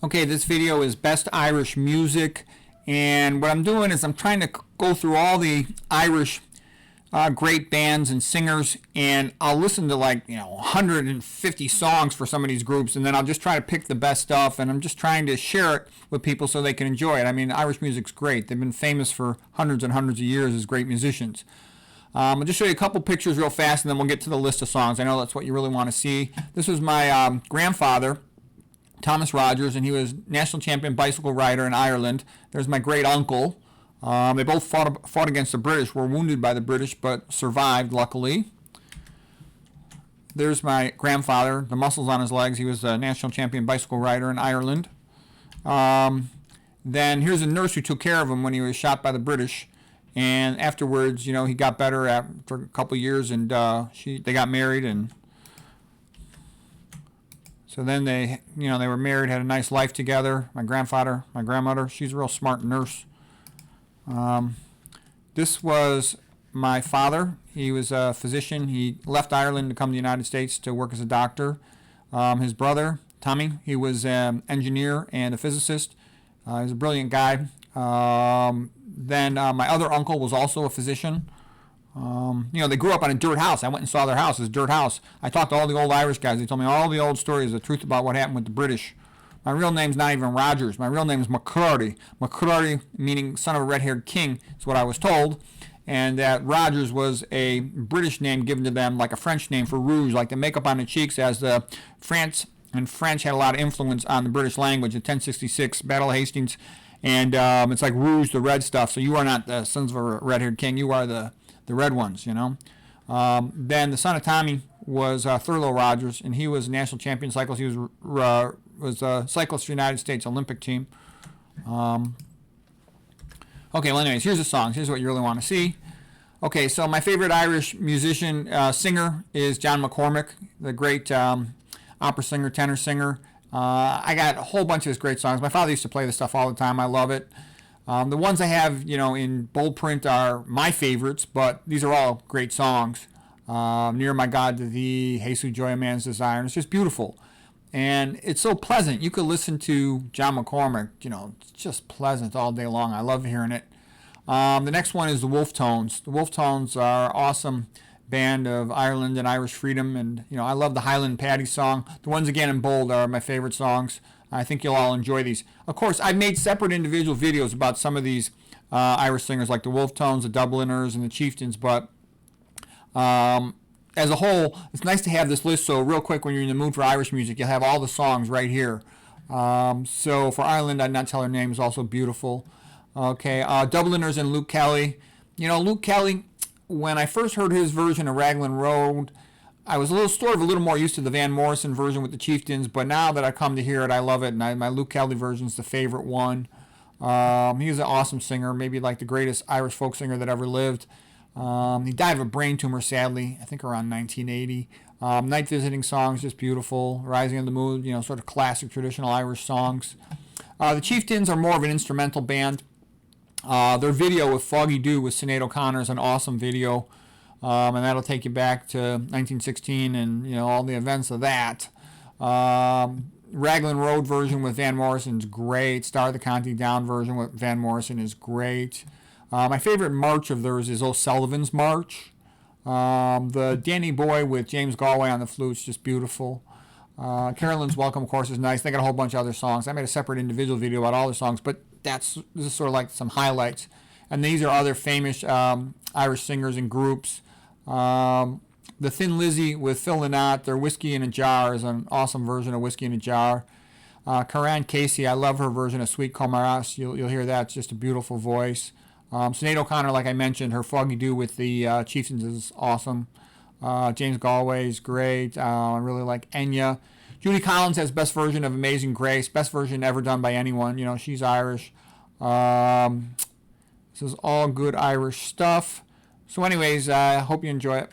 Okay, this video is Best Irish Music, and what I'm doing is I'm trying to go through all the Irish great bands and singers, and I'll listen to 150 songs for some of these groups, and then I'll just try to pick the best stuff, and I'm just trying to share it with people so they can enjoy it. I mean, Irish music's great. They've been famous for hundreds and hundreds of years as great musicians. I'll just show you a couple pictures real fast, and then we'll get to the list of songs. I know that's what you really want to see. This was my grandfather, Thomas Rogers, and he was national champion bicycle rider in Ireland. There's my great uncle. They both fought against the British, were wounded by the British, but survived, luckily. There's my grandfather, the muscles on his legs. He was a national champion bicycle rider in Ireland. Then here's a nurse who took care of him when he was shot by the British. And afterwards, he got better after a couple of years, and they got married, and so then they were married, had a nice life together. My grandfather, my grandmother, she's a real smart nurse. This was my father. He was a physician. He left Ireland to come to the United States to work as a doctor. His brother, Tommy, he was an engineer and a physicist. He was a brilliant guy. Then my other uncle was also a physician. They grew up on a dirt house. I went and saw their house. It's a dirt house. I talked to all the old Irish guys. They told me all the old stories, the truth about what happened with the British. My real name's not even Rogers. My real name is McCurdy. McCurdy, meaning son of a red-haired king, is what I was told. And that Rogers was a British name given to them, like a French name for rouge, like the makeup on the cheeks, as the French had a lot of influence on the British language in 1066, Battle of Hastings. And it's like rouge, the red stuff. So you are not the sons of a red-haired king. You are the red ones, Then the son of Tommy was Thurlow Rogers, and he was a national champion cyclist. He was a cyclist for the United States Olympic team. Okay, well, anyways, here's the songs. Here's what you really want to see. Okay, so my favorite Irish musician, singer is John McCormick, the great opera singer, tenor singer. I got a whole bunch of his great songs. My father used to play this stuff all the time. I love it. The ones I have, in bold print are my favorites, but these are all great songs. Near My God to Thee, Hey Sweet Joy of Man's Desire. And it's just beautiful. And it's so pleasant. You could listen to John McCormick, it's just pleasant all day long. I love hearing it. The next one is the Wolf Tones. The Wolf Tones are an awesome band of Ireland and Irish freedom. And, I love the Highland Paddy song. The ones, again, in bold are my favorite songs. I think you'll all enjoy these. Of course, I've made separate individual videos about some of these Irish singers, like the Wolf Tones, the Dubliners, and the Chieftains, but as a whole, it's nice to have this list, so real quick, when you're in the mood for Irish music, you'll have all the songs right here. So for Ireland, I'd Not Tell Her Name is also beautiful. Okay, Dubliners and Luke Kelly. Luke Kelly, when I first heard his version of Raglan Road, I was a little more used to the Van Morrison version with the Chieftains, but now that I come to hear it, I love it, and my Luke Kelly version is the favorite one. He was an awesome singer, maybe like the greatest Irish folk singer that ever lived. He died of a brain tumor, sadly, I think around 1980. Night Visiting songs, just beautiful. Rising in the Mood, sort of classic traditional Irish songs. The Chieftains are more of an instrumental band. Their video with Foggy Dew with Sinead O'Connor is an awesome video. And that'll take you back to 1916 and, all the events of that. Raglan Road version with Van Morrison's great. Star the County Down version with Van Morrison is great. My favorite march of theirs is O'Sullivan's March. The Danny Boy with James Galway on the flute's just beautiful. Carolyn's Welcome, of course, is nice. They got a whole bunch of other songs. I made a separate individual video about all their songs, but this is sort of like some highlights. And these are other famous Irish singers and groups. The Thin Lizzy with Phil Lynott, their Whiskey in a Jar is an awesome version of Whiskey in a Jar. Karan Casey, I love her version of Sweet Comaras. You'll hear that. It's just a beautiful voice. Sinead O'Connor, like I mentioned, her Foggy Dew with the Chieftains is awesome. James Galway is great. I really like Enya. Judy Collins has best version of Amazing Grace, best version ever done by anyone. She's Irish. This is all good Irish stuff. So anyways, I hope you enjoy it.